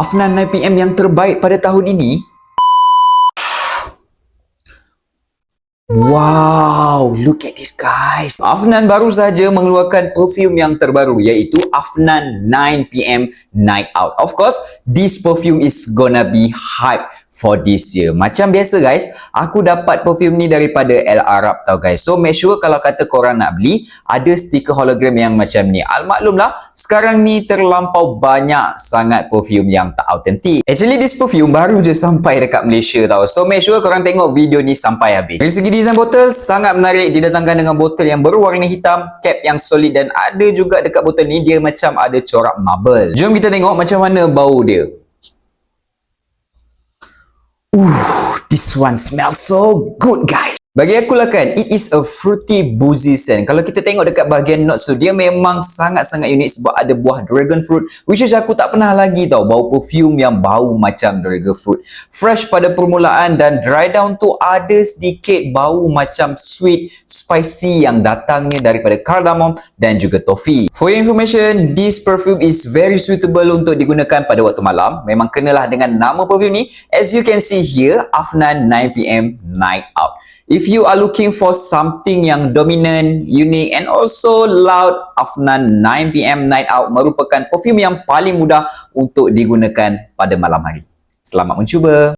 Afnan 9pm yang terbaik pada tahun ini? Wow, look at this guys. Afnan baru saja mengeluarkan perfume yang terbaru iaitu Afnan 9pm Night Out. Of course, this perfume is gonna be hype for this year. Macam biasa guys, aku dapat perfume ni daripada El Arab tau guys. So make sure kalau kata korang nak beli, ada stiker hologram yang macam ni. Maklumlah, sekarang ni terlampau banyak sangat perfume yang tak autentik. Actually, this perfume baru je sampai dekat Malaysia tau. So make sure korang tengok video ni sampai habis. Dari segi design botol, sangat menarik. Didatangkan dengan botol yang berwarna hitam, cap yang solid dan ada juga dekat botol ni dia macam ada corak marble. Jom kita tengok macam mana bau dia. This one smells so good guys. Bagi aku lah kan, it is a fruity boozy scent. Kalau kita tengok dekat bahagian notes tu, dia memang sangat-sangat unik sebab ada buah dragon fruit, which is aku tak pernah lagi tahu bau perfume yang bau macam dragon fruit. Fresh pada permulaan dan dry down tu ada sedikit bau macam sweet, spicy yang datangnya daripada cardamom dan juga toffee. For your information, this perfume is very suitable untuk digunakan pada waktu malam. Memang kenalah dengan nama perfume ni. As you can see here, Afnan 9pm Night Out. If you are looking for something yang dominant, unique and also loud, Afnan 9pm Night Out merupakan perfume yang paling mudah untuk digunakan pada malam hari. Selamat mencuba!